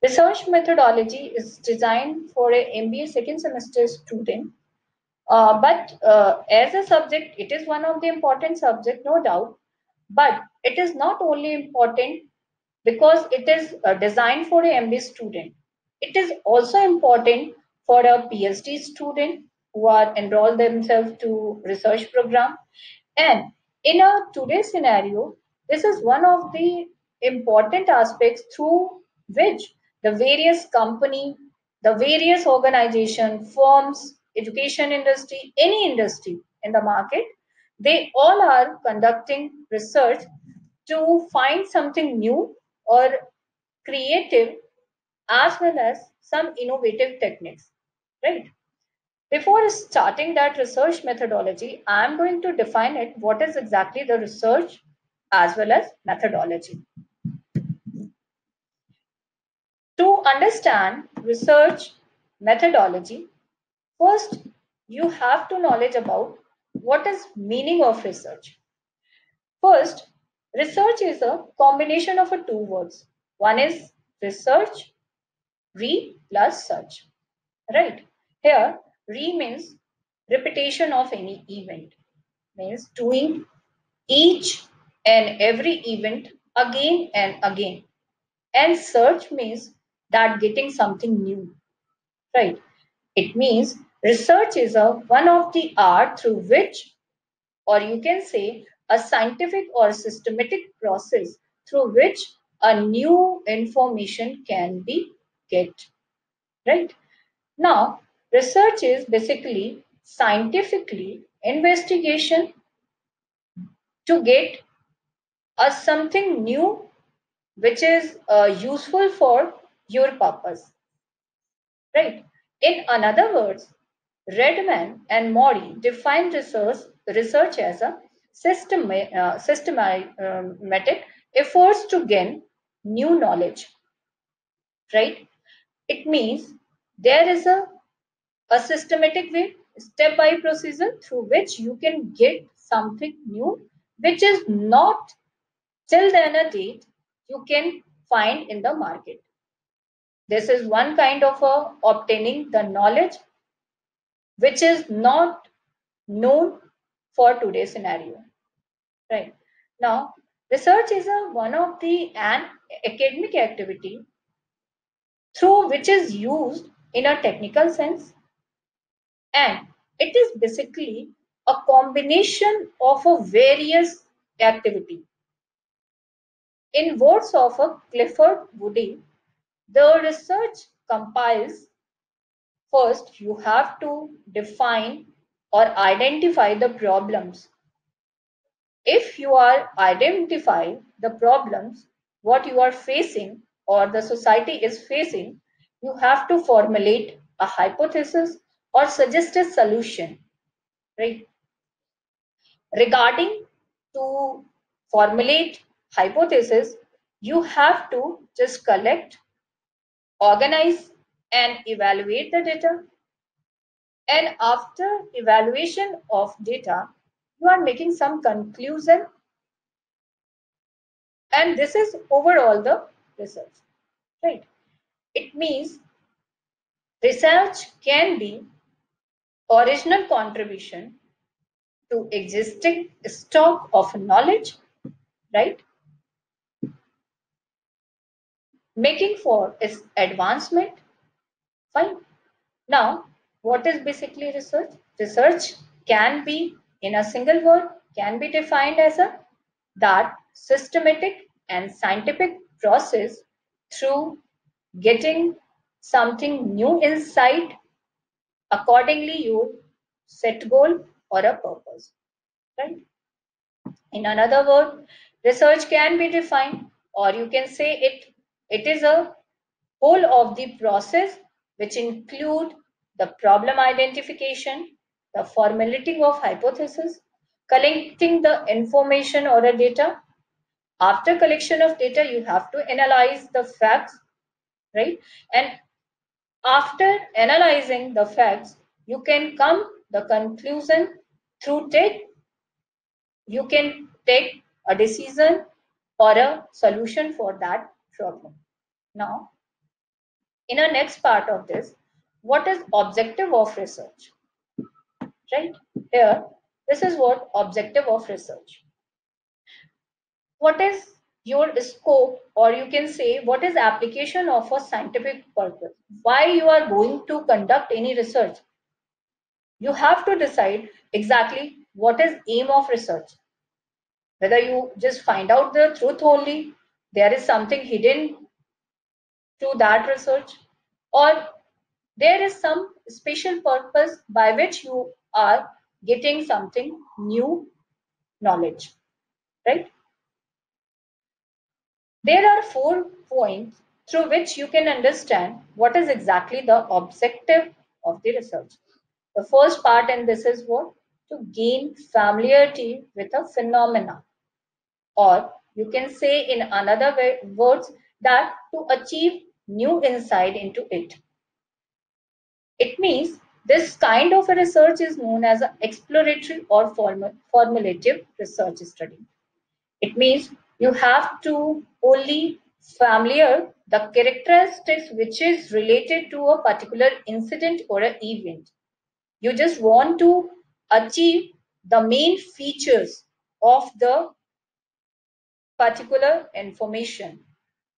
Research methodology is designed for a MBA second semester student, but as a subject, it is one of the important subject, no doubt. But it is not only important because it is designed for a MBA student. It is also important for a PhD student who are enrolled themselves to research program. And in a today's scenario, this is one of the important aspects through which the various company, the various organization, firms, education industry, any industry in the market, they all are conducting research to find something new or creative as well as some innovative techniques, right? Before starting that research methodology, I'm going to define it what is exactly the research as well as methodology. To understand research methodology, first you have to knowledge about what is meaning of research. First, research is a combination of two words. One is research, re plus search. Right? Here, re means repetition of any event, means doing each and every event again and again. And search means that getting something new. Right? It means research is a one of the art through which, or you can say, a scientific or systematic process through which a new information can be get. Right? Now, research is basically scientifically investigation to get us something new which is useful for your purpose, right? In other words, Redman and Mori define research as a systematic efforts to gain new knowledge, right? It means there is a systematic way, step by procedure through which you can get something new, which is not till then a date you can find in the market. This is one kind of obtaining the knowledge which is not known for today's scenario. Right now, research is one of the an academic activity through which is used in a technical sense, and it is basically a combination of a various activity. In words of a Clifford Woody, the research compiles first you have to define or identify the problems. If you are identifying the problems, what you are facing or the society is facing, you have to formulate a hypothesis or suggest a solution, right? Regarding to formulate hypothesis, you have to just collect, organize, and evaluate the data. And after evaluation of data, you are making some conclusion, and this is overall the research, right? It means research can be original contribution to existing stock of knowledge, right? Making for its advancement. Fine. Now, what is basically research? Research can be, in a single word, can be defined as a that systematic and scientific process through getting something new insight accordingly you set goal or a purpose, right? In another word, research can be defined, or you can say it is a whole of the process which include the problem identification, the formulating of hypothesis, collecting the information or a data. After collection of data, you have to analyze the facts, right? And after analyzing the facts, you can come the conclusion through take you can take a decision or a solution for that problem. Now, In our next part of this, what is objective of research? Right here, this is what objective of research. What is your scope, or you can say what is application of a scientific purpose? Why you are going to conduct any research? You have to decide exactly what is aim of research. Whether you just find out the truth only, there is something hidden to that research, or there is some special purpose by which you are getting something new knowledge, right? There are 4 points through which you can understand what is exactly the objective of the research. The first part in this is what? To gain familiarity with a phenomena, or you can say in another words that to achieve new insight into it. It means this kind of a research is known as an exploratory or formulative research study. It means you have to only familiar the characteristics which is related to a particular incident or an event. You just want to achieve the main features of the particular information,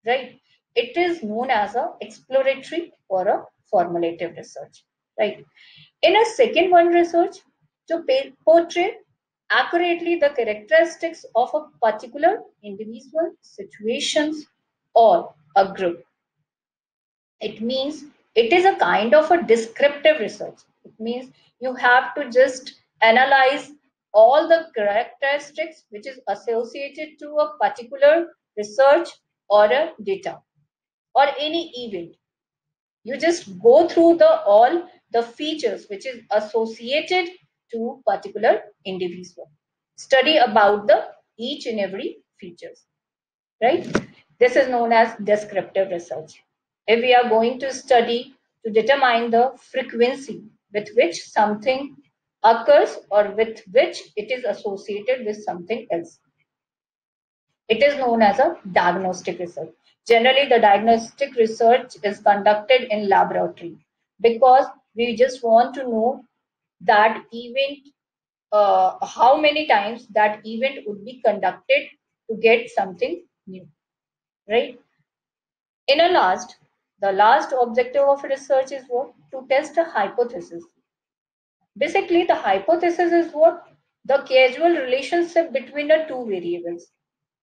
right? It is known as a exploratory or a formulative research, right? In a second one research, to portray accurately the characteristics of a particular individual, situations, or a group. It means it is a kind of a descriptive research. It means you have to just analyze all the characteristics which is associated to a particular research or a data or any event. You just go through the all the features which is associated to particular individual. Study about the each and every features, right? This is known as descriptive research. If we are going to study to determine the frequency with which something occurs or with which it is associated with something else, it is known as a diagnostic research. Generally, the diagnostic research is conducted in laboratory because we just want to know that event, how many times that event would be conducted to get something new, right? In a the last objective of research is what? To test a hypothesis. Basically, the hypothesis is what? The causal relationship between the two variables.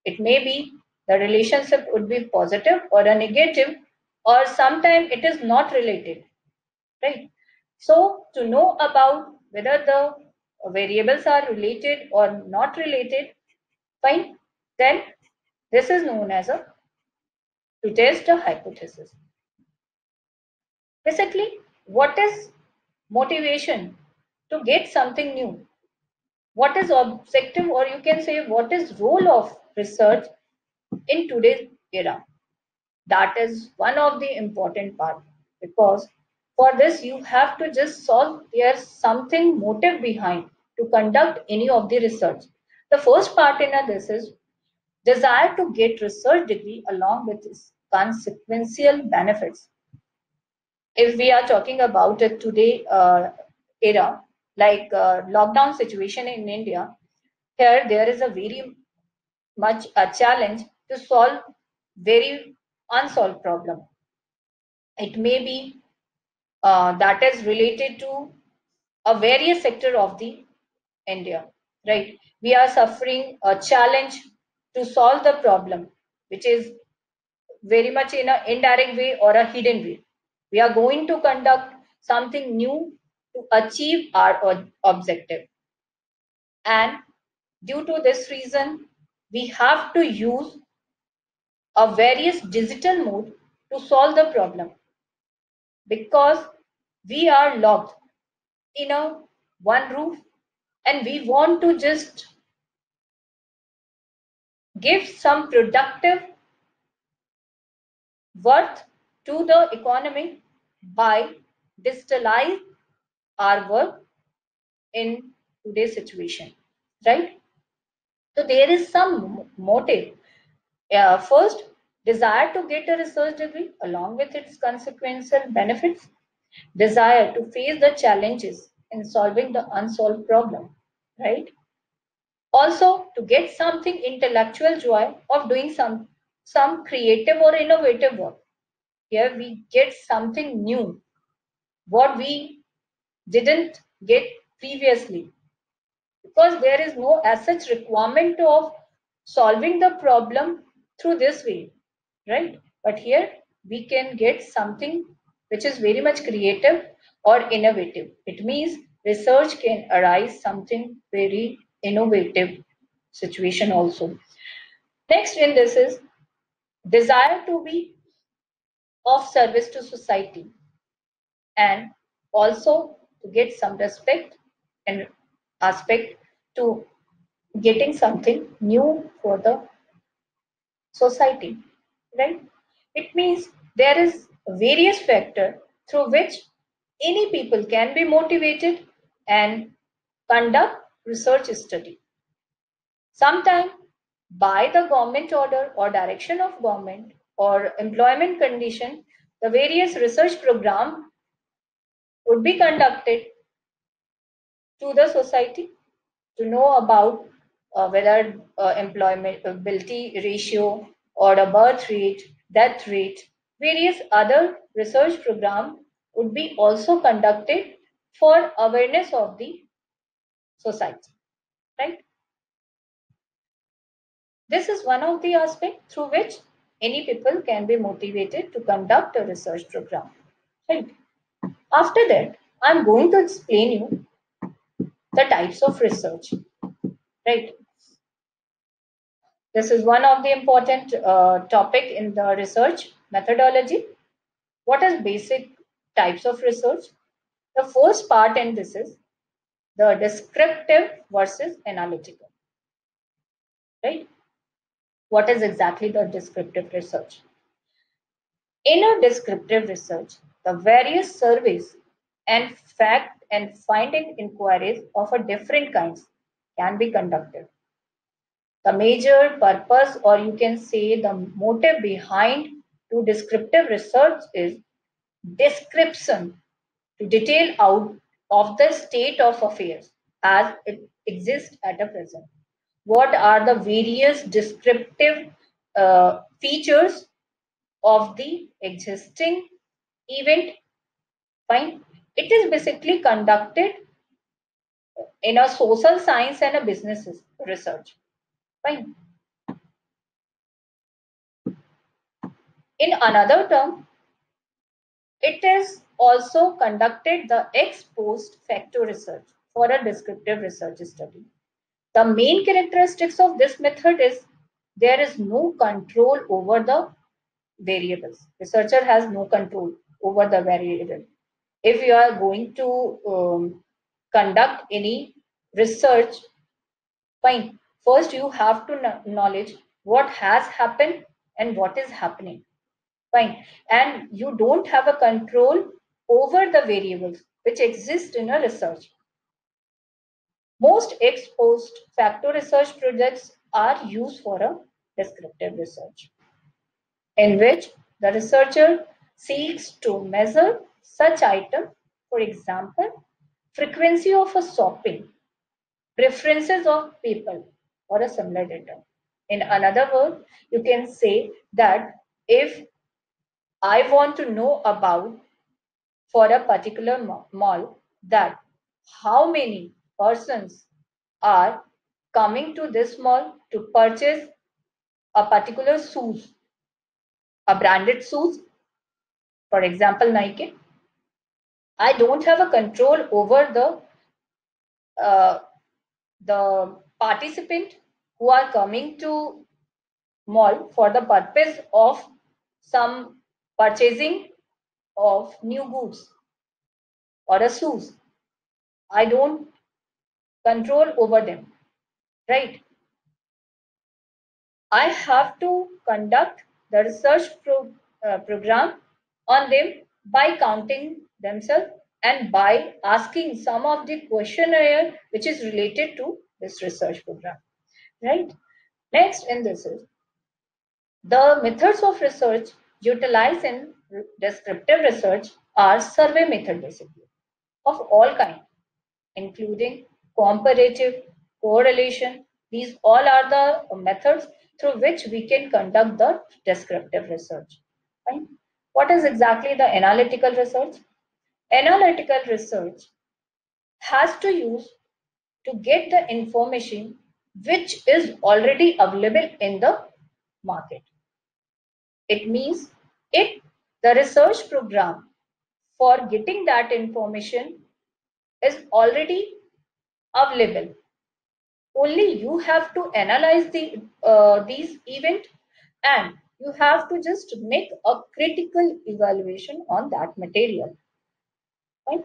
It may be the relationship would be positive or a negative, or sometimes it is not related, right? So, to know about whether the variables are related or not related, fine, then this is known as a to test a hypothesis. Basically, what is motivation to get something new? What is objective, or you can say what is role of research in today's era? That is one of the important part, because for this you have to just solve there's something motive behind to conduct any of the research. The first part in this is desire to get research degree along with its consequential benefits. If we are talking about a today era, like lockdown situation in India, here there is a very much a challenge to solve very unsolved problem. It may be that is related to a various sector of the India, right? We are suffering a challenge to solve the problem, which is very much in an indirect way or a hidden way. We are going to conduct something new to achieve our objective. And due to this reason, we have to use a various digital mode to solve the problem, because we are locked in a one roof and we want to just give some productive worth to the economy by digitalize our work in today's situation, right? So there is some motive. First, Desire to get a research degree along with its consequential benefits. Desire to face the challenges in solving the unsolved problem, right? Also, to get something intellectual joy of doing some creative or innovative work. Here we get something new, what we didn't get previously, because there is no as such requirement of solving the problem through this way, right? But here we can get something which is very much creative or innovative. It means research can arise something very innovative situation also. Next in this is desire to be of service to society and also to get some respect and aspect to getting something new for the society, right? It means there is various factor through which any people can be motivated and conduct research study. Sometimes by the government order or direction of government or employment condition, the various research program would be conducted to the society to know about whether employability ratio or a birth rate, death rate, various other research program would be also conducted for awareness of the society, right? This is one of the aspects through which any people can be motivated to conduct a research program, right? After that, I'm going to explain you the types of research, right? This is one of the important topic in the research methodology. What is basic types of research? The first part in this is the descriptive versus analytical, right? What is exactly the descriptive research? In a descriptive research, the various surveys and fact and finding inquiries of a different kinds can be conducted. The major purpose, or you can say the motive behind to descriptive research is description to detail out of the state of affairs as it exists at a present. What are the various descriptive features of the existing event? Fine. It is basically conducted in a social science and a business research. Fine. In another term, it is also conducted the ex post facto research for a descriptive research study. The main characteristics of this method is there is no control over the variables. Researcher has no control over the variable. If you are going to conduct any research, fine. First, you have to knowledge what has happened and what is happening. Fine. And you don't have a control over the variables which exist in a research. Most ex post facto research projects are used for a descriptive research, in which the researcher seeks to measure such item, for example, frequency of a shopping, preferences of people, or a similar data. In another word, you can say that if I want to know about for a particular mall that how many persons are coming to this mall to purchase a particular shoes, a branded shoes, for example Nike. I don't have a control over uh, the participant who are coming to mall for the purpose of some purchasing of new goods or a shoes. I don't control over them, right? I have to conduct the research program on them by counting themselves and by asking some of the questionnaire which is related to this research program, right? Next in this is The methods of research utilized in descriptive research are survey method basically of all kinds, including comparative, correlation. These all are the methods through which we can conduct the descriptive research. Right? What is exactly the analytical research? Analytical research has to use to get the information which is already available in the market. It means if the research program for getting that information is already available, only you have to analyze these event, and you have to just make a critical evaluation on that material. Right?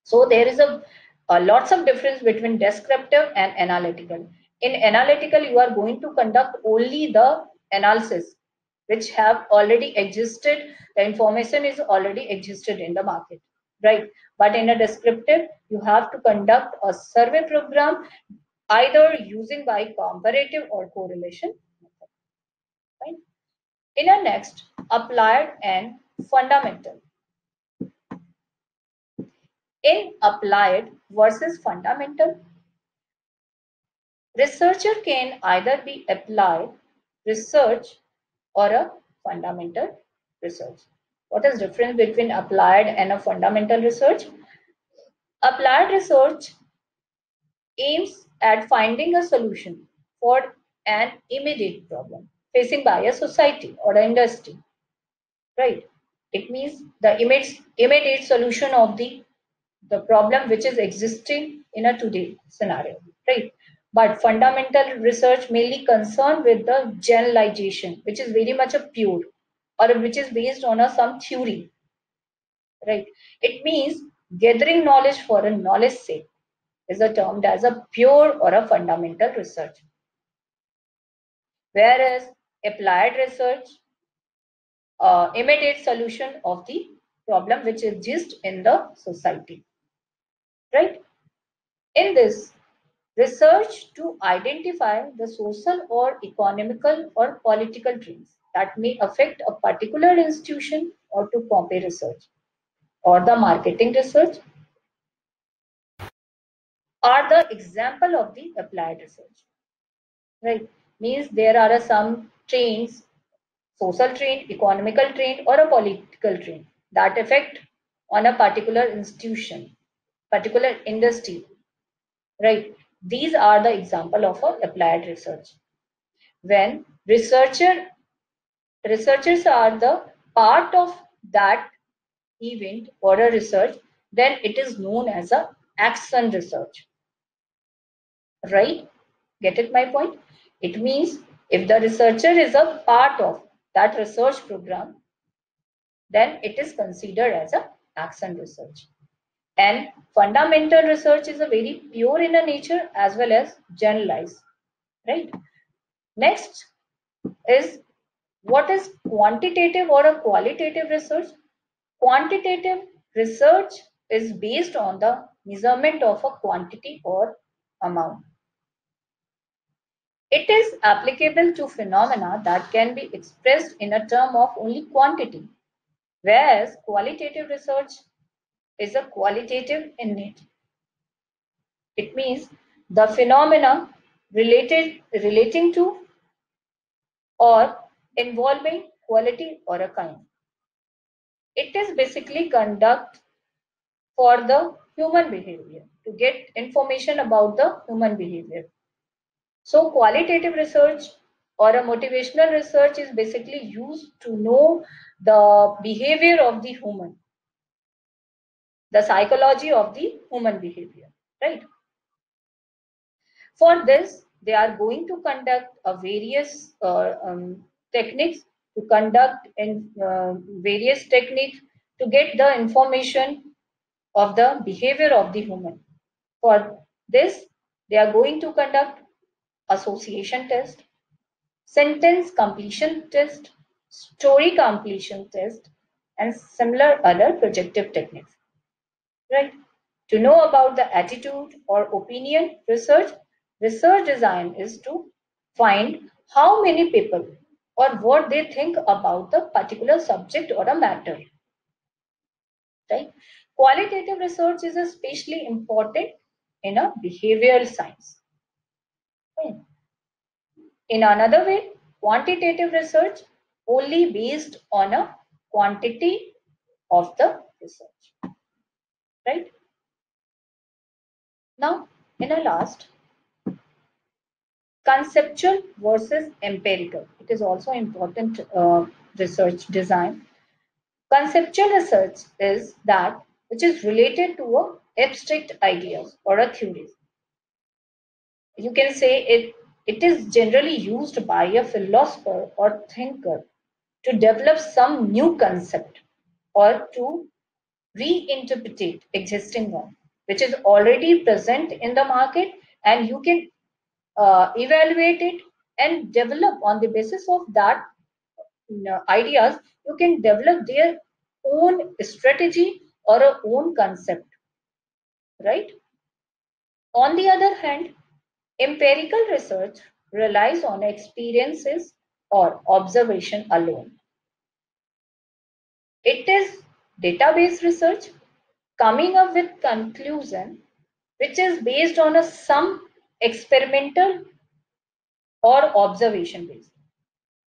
So there is a lots of difference between descriptive and analytical. In analytical, you are going to conduct only the analysis which have already existed. The information is already existed in the market, right? But in a descriptive, you have to conduct a survey program either using by comparative or correlation method, right? In a next, applied and fundamental. In applied versus fundamental, researcher can either be applied research or a fundamental research. What is difference between applied and a fundamental research? Applied research aims at finding a solution for an immediate problem facing by a society or an industry, right? It means the immediate solution of the problem which is existing in a today scenario, right? But fundamental research mainly concerned with the generalization, which is very much a pure or which is based on a some theory, right? It means gathering knowledge for a knowledge sake is a termed as a pure or a fundamental research, whereas applied research immediate solution of the problem which exists in the society, right? In this, research to identify the social or economical or political trends that may affect a particular institution, or to compare research or the marketing research are the example of the applied research, right? Means there are some trends, social trend, economical trend, or a political trend that affect on a particular institution, particular industry, right? These are the example of a applied research. When researchers are the part of that event or a research, then it is known as a action research, right? Get it my point? It means if the researcher is a part of that research program, then it is considered as a action research. And fundamental research is a very pure in a nature as well as generalized, right? Next is what is quantitative or a qualitative research? Quantitative research is based on the measurement of a quantity or amount. It is applicable to phenomena that can be expressed in a term of only quantity, whereas qualitative research is a qualitative in nature. It means the phenomena relating to or involving quality or a kind. It is basically conduct for the human behavior, to get information about the human behavior. So qualitative research or a motivational research is basically used to know the behavior of the human, the psychology of the human behavior, right? For this, they are going to conduct a various techniques to conduct in various techniques to get the information of the behavior of the human. For this, they are going to conduct association test, sentence completion test, story completion test, and similar other projective techniques. Right? To know about the attitude or opinion research, research design is to find how many people or what they think about the particular subject or a matter, right? Qualitative research is especially important in a behavioral science. Right? In another way, quantitative research only based on a quantity of the research, right? Now, in a last, conceptual versus empirical. It is also important research design. Conceptual research is that which is related to a abstract ideas or a theories. You can say it is generally used by a philosopher or thinker to develop some new concept or to reinterpret existing one, which is already present in the market, and you can evaluate it and develop on the basis of that ideas. You can develop their own strategy or a own concept, right? On the other hand, empirical research relies on experiences or observation alone. It is database research coming up with conclusion which is based on a some experimental or observation based,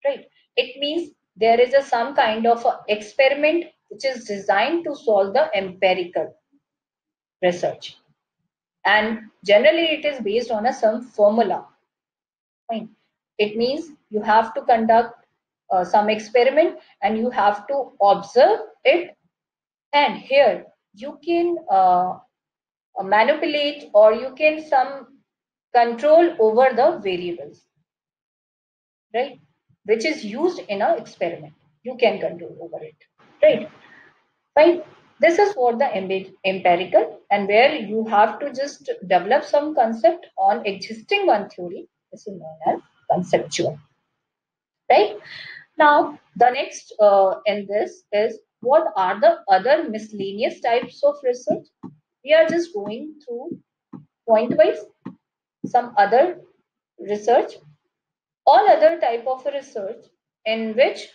right? It means there is a some kind of a experiment which is designed to solve the empirical research, and generally it is based on a some formula. Fine. It means you have to conduct some experiment and you have to observe it, and here you can manipulate or you can some control over the variables, right? Which is used in an experiment. You can control over it, right? Fine. This is for the empirical, and where you have to just develop some concept on existing one theory. This is known as conceptual, right? Now, the next in this is what are the other miscellaneous types of research? We are just going through point wise some other research. All other type of research in which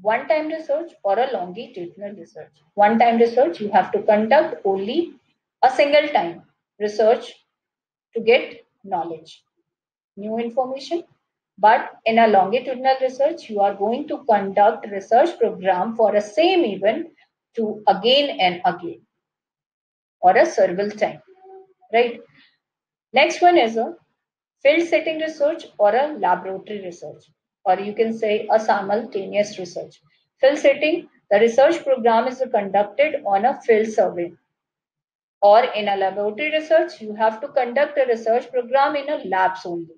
one time research or a longitudinal research. One time research, you have to conduct only a single time research to get knowledge, new information. But in a longitudinal research, you are going to conduct research program for a same event to again and again or a several time, right? Next one is a field setting research or a laboratory research, or you can say a simultaneous research. Field setting, the research program is conducted on a field survey, or in a laboratory research, you have to conduct a research program in a labs only.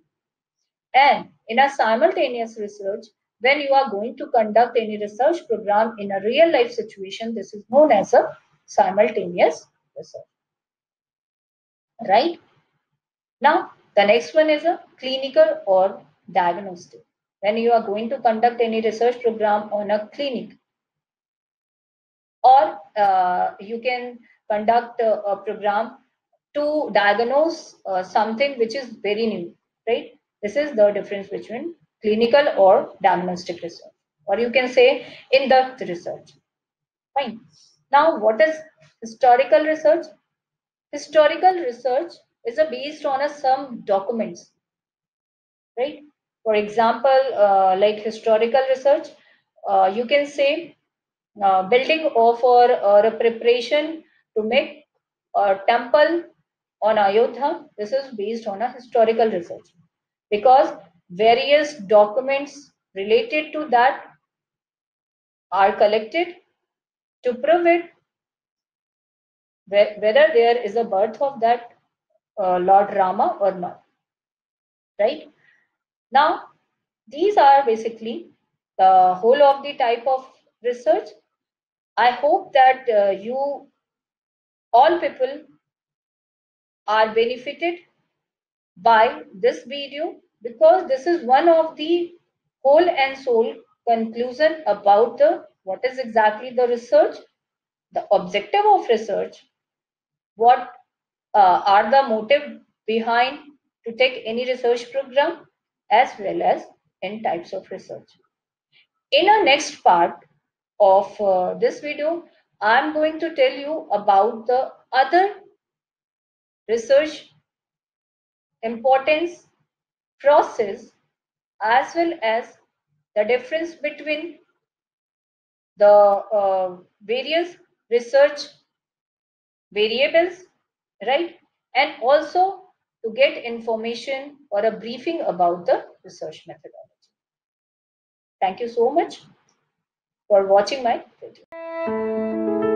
And in a simultaneous research, when you are going to conduct any research program in a real life situation, this is known as a simultaneous research, right? Now, the next one is a clinical or diagnostic. When you are going to conduct any research program on a clinic, or you can conduct a program to diagnose something which is very new, right? This is the difference between clinical or diagnostic research, or you can say in-depth research. Fine. Now, what is historical research? Historical research is based on some documents, right? For example, like historical research, you can say building of or a preparation to make a temple on Ayodhya. This is based on a historical research because various documents related to that are collected to prove it whether there is a birth of that Lord Rama or not, right? Now, these are basically the whole of the type of research. I hope that you all people are benefited by this video, because this is one of the whole and soul conclusion about the what is exactly the research, the objective of research, what are the motive behind to take any research program, as well as in types of research. In our next part of this video, I'm going to tell you about the other research importance, process, as well as the difference between the various research variables, right? And also to get information or a briefing about the research methodology. Thank you so much for watching my video.